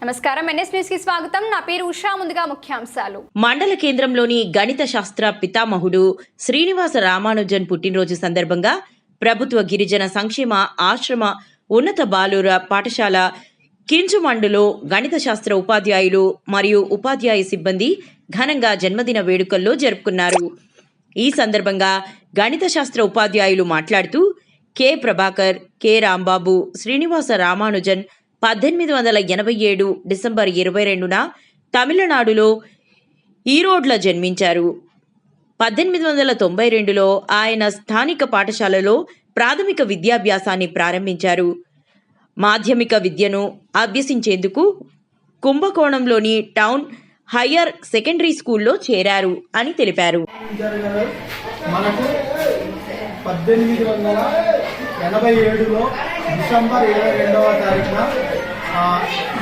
నమస్కారం, NS news కి స్వాగతం. నా పేరు ఉషా. ముందుగా ముఖ్యాంశాలు. మండల కేంద్రంలోని గణిత శాస్త్ర పితామహుడు శ్రీనివాస రామానుజన్ పుట్టినరోజు సందర్భంగా ప్రభుత్వ గిరిజన సంక్షేమ ఆశ్రమ ఉన్నత బాలుర పాఠశాల కింజుమండులో గణిత శాస్త్ర ఉపాధ్యాయులు మరియు ఉపాధ్యాయ సిబ్బంది ఘనంగా జన్మదిన వేడుకల్లో జరుపుకున్నారు. ఈ సందర్భంగా గణిత శాస్త్ర ఉపాధ్యాయులు మాట్లాడుతూ K Prabhakar, K Rambabu, Srinivasa Ramanujan 1887 December 22న తమిళనాడులో ఈరోడ్ల జన్మించారు. 1892లో ఆయన స్థానిక పాఠశాలలో ప్రాథమిక విద్యాభ్యాసాన్ని ప్రారంభించారు. మాధ్యమిక విద్యను అభ్యసించేందుకు కుంభకోణంలోని టౌన్ హయ్యర్ సెకండరీ స్కూల్లో చేరారు అని తెలిపారు. 1887లో డిసెంబర్ 22వ తారీఖున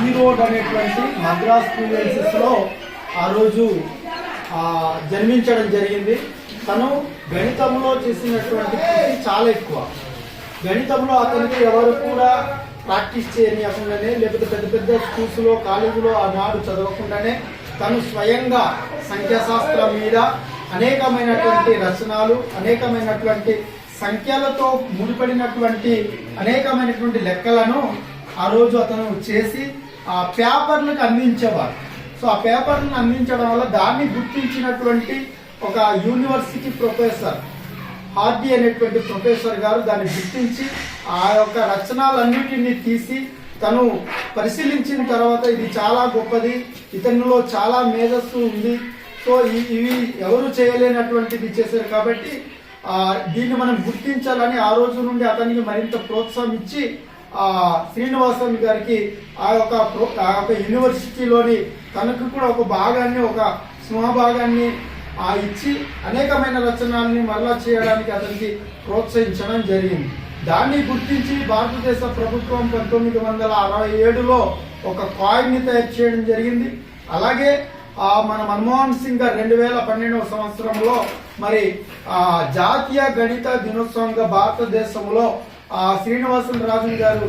ఈరోడ్ అనేటువంటి మద్రాస్ ప్రిన్సెస్లో ఆ రోజు జన్మించడం జరిగింది. తను గణితంలో చేసినటువంటి కృషి చాలా ఎక్కువ. గణితంలో అతనికి ఎవరు కూడా ప్రాక్టీస్ చేయనియకుండానే, లేకపోతే పెద్ద పెద్ద స్కూల్స్లో కాలేజీలో ఆనాడు చదవకుండానే తను స్వయంగా సంఖ్యాశాస్త్రం మీద అనేకమైనటువంటి రచనలు, అనేకమైనటువంటి సంఖ్యలతో ముడిపడినటువంటి అనేకమైనటువంటి లెక్కలను ఆ రోజు అతను చేసి ఆ పేపర్లకు అందించేవారు. సో ఆ పేపర్లను అందించడం వల్ల దాన్ని గుర్తించినటువంటి ఒక యూనివర్సిటీ ప్రొఫెసర్ హార్డీ అనేటువంటి ప్రొఫెసర్ గారు దాన్ని గుర్తించి ఆ యొక్క రచనలన్నిటినీ తీసి తను పరిశీలించిన తర్వాత ఇది చాలా గొప్పది, ఇతనిలో చాలా మేధస్సు ఉంది, సో ఇవి ఎవరు చేయలేనటువంటిది చేశారు కాబట్టి దీన్ని మనం గుర్తించాలని ఆ రోజు నుండి అతనికి మరింత ప్రోత్సాహం ఇచ్చి శ్రీనివాసన్ గారికి ఆ యొక్క యూనివర్సిటీలోని తనకు కూడా ఒక భాగాన్ని, ఒక సింహభాగాన్ని ఇచ్చి అనేకమైన రచనల్ని మరలా చేయడానికి అతనికి ప్రోత్సహించడం జరిగింది. దాన్ని గుర్తించి భారతదేశ ప్రభుత్వం 1967లో ఒక కాయిన్ని తయారు చేయడం జరిగింది. అలాగే మన మన్మోహన్ సింగ్ గారు 2012వ సంవత్సరంలో మరి జాతీయ గణిత దినోత్సవంగా భారతదేశంలో శ్రీనివాసన్ రాజన్ గారు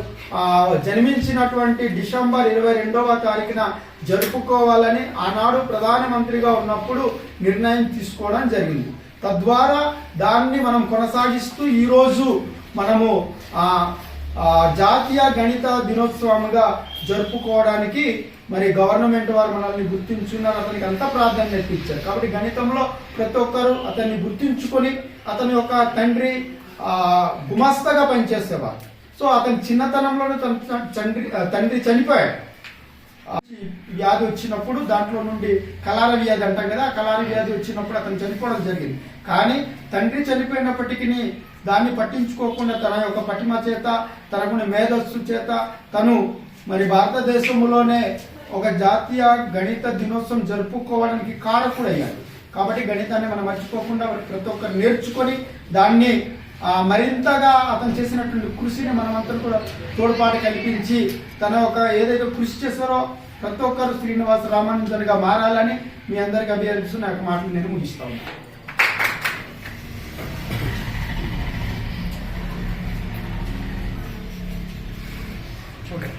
జన్మించినటువంటి డిసెంబర్ 22వ తారీఖున జరుపుకోవాలని ఆనాడు ప్రధానమంత్రిగా ఉన్నప్పుడు నిర్ణయం తీసుకోవడం జరిగింది. తద్వారా దాన్ని మనం కొనసాగిస్తూ ఈరోజు మనము జాతీయ గణిత దినోత్సవంగా జరుపుకోవడానికి మరి గవర్నమెంట్ వారు మనల్ని గుర్తించున్నారు. అతనికి అంత ప్రాధాన్యత ఇచ్చారు. కాబట్టి గణితంలో ప్రతి ఒక్కరు అతన్ని గుర్తించుకొని అతని యొక్క తండ్రి గుమస్తగా పనిచేసేవారు. సో అతని చిన్నతనంలోనే తండ్రి చనిపోయాడు. వ్యాధి వచ్చినప్పుడు దాంట్లో నుండి కలార వ్యాధి అంటాం కదా, కలార వ్యాధి వచ్చినప్పుడు అతను చనిపోవడం జరిగింది. కానీ తండ్రి చనిపోయినప్పటికీ దాన్ని పట్టించుకోకుండా తన యొక్క పటిమ చేత, తనకున్న మేధస్సు చేత తను మరి భారతదేశంలోనే ఒక జాతీయ గణిత దినోత్సవం జరుపుకోవడానికి కారకుడయ్యాడు. కాబట్టి గణితాన్ని మనం మర్చిపోకుండా ప్రతి ఒక్కరు నేర్చుకొని దాన్ని మరింతగా అతను చేసినటువంటి కృషిని మనమంతా కూడా తోడ్పాటు కల్పించి తన ఒక ఏదైతే కృషి చేస్తారో ప్రతి ఒక్కరు శ్రీనివాస రామానుజన్గా మారాలని మీ అందరికి అభ్యర్థిస్తూ నా యొక్క మాటలు నేను ముగిస్తాను. ఓకే.